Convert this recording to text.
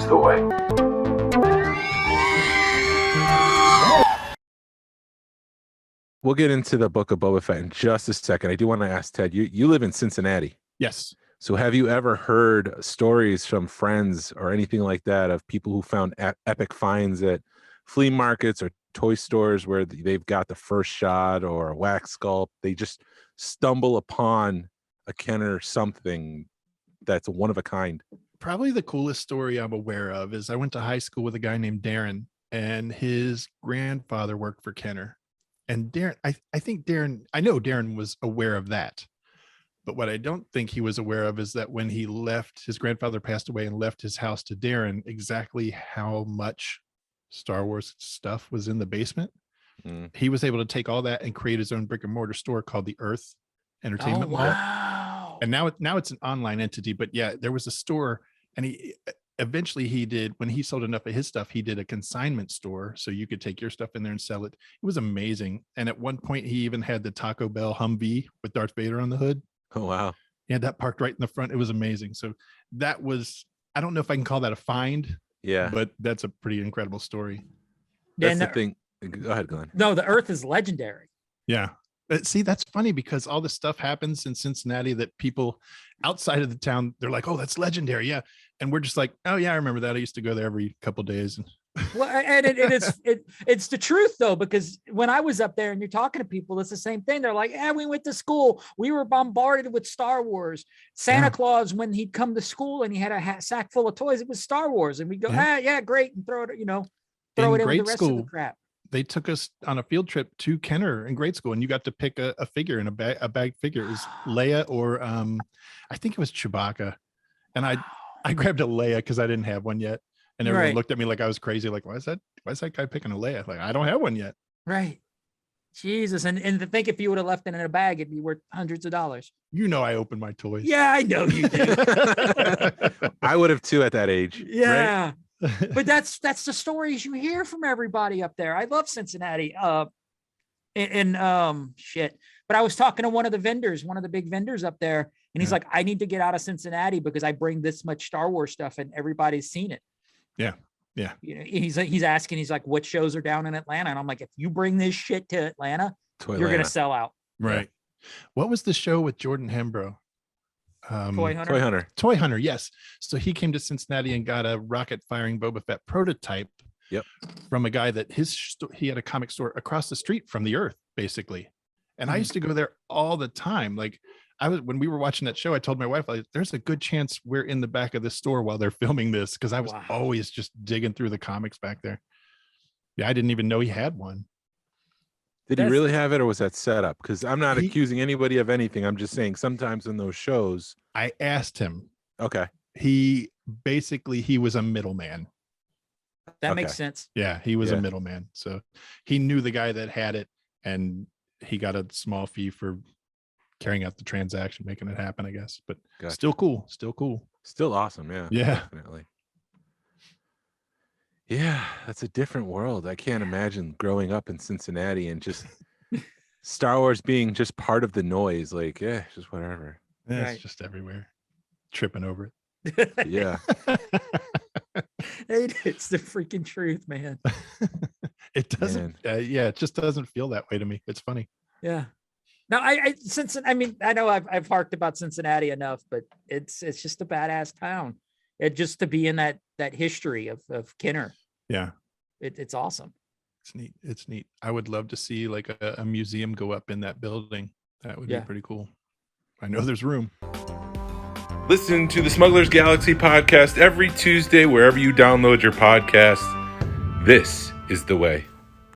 the way. We'll get into the Book of Boba Fett in just a second. I do want to ask Ted, you live in Cincinnati. Yes. So have you ever heard stories from friends or anything like that of people who found epic finds at flea markets or toy stores where they've got the first shot or a wax sculpt? They just stumble upon a Kenner something that's one of a kind. Probably the coolest story I'm aware of is I went to high school with a guy named Darren, and his grandfather worked for Kenner. And Darren, I think Darren, I know Darren was aware of that. But what I don't think he was aware of is that when he left, his grandfather passed away and left his house to Darren, exactly how much Star Wars stuff was in the basement. He was able to take all that and create his own brick and mortar store called the Earth Entertainment Mall. And now it's an online entity. But yeah, there was a store, and he did, when he sold enough of his stuff, he did a consignment store so you could take your stuff in there and sell it. It was amazing. And at one point, he even had the Taco Bell Humvee with Darth Vader on the hood. Oh, wow. Yeah, that parked right in the front. It was amazing. So that was, I don't know if I can call that a find. Yeah. But that's a pretty incredible story. That's the thing. Go ahead, Glenn. No, the Earth is legendary. Yeah. But see, that's funny because all this stuff happens in Cincinnati that people outside of the town, they're like, oh, that's legendary. Yeah. And we're just like, oh, yeah, I remember that. I used to go there every couple of days. Well, and it's the truth, though, because when I was up there and you're talking to people, it's the same thing. They're like, we went to school. We were bombarded with Star Wars. Santa Claus, when he'd come to school and he had a sack full of toys, it was Star Wars. And we go, yeah, great. And throw it in with the rest of the crap. They took us on a field trip to Kenner in grade school, and you got to pick a figure in a bag figure. It was Leia or I think it was Chewbacca. And I grabbed a Leia because I didn't have one yet. And everyone looked at me like I was crazy. Like, why is that guy picking a Leia? Like, I don't have one yet. Right. Jesus. And to think if you would have left it in a bag, it'd be worth hundreds of dollars. You know, I open my toys. Yeah, I know you do. I would have too at that age. Yeah. Right? But that's the stories you hear from everybody up there. I love Cincinnati. Shit. But I was talking to one of the big vendors up there, and he's like, I need to get out of Cincinnati because I bring this much Star Wars stuff and everybody's seen it. Yeah. Yeah. He's asking, what shows are down in Atlanta? And I'm like, if you bring this shit to Atlanta, you're going to sell out. Right. Yeah. What was the show with Jordan Hembrough? Toy Hunter. Yes. So he came to Cincinnati and got a rocket firing Boba Fett prototype from a guy that he had a comic store across the street from the Earth, basically. And I used to go there all the time. Like when we were watching that show, I told my wife, there's a good chance we're in the back of the store while they're filming this. Because I was always just digging through the comics back there. Yeah. I didn't even know he had one. Did he really have it, or was that set up? Because I'm not accusing anybody of anything. I'm just saying sometimes in those shows. I asked him. Okay. He was a middleman. That makes sense. Yeah, he was a middleman. So he knew the guy that had it, and he got a small fee for carrying out the transaction, making it happen, I guess. But still cool. Still awesome. Yeah. Yeah. Definitely. Yeah, that's a different world. I can't imagine growing up in Cincinnati and just Star Wars being just part of the noise. Like, just whatever. Yeah, it's just everywhere. Tripping over it. Yeah. It's the freaking truth, man. It doesn't. It just doesn't feel that way to me. It's funny. Yeah. Now, I know I've harked about Cincinnati enough, but it's just a badass town. Just to be in that history of Kenner. Yeah. It's awesome. It's neat. I would love to see like a museum go up in that building. That would be pretty cool. I know there's room. Listen to the Smugglers Galaxy podcast every Tuesday, wherever you download your podcast. This is the way.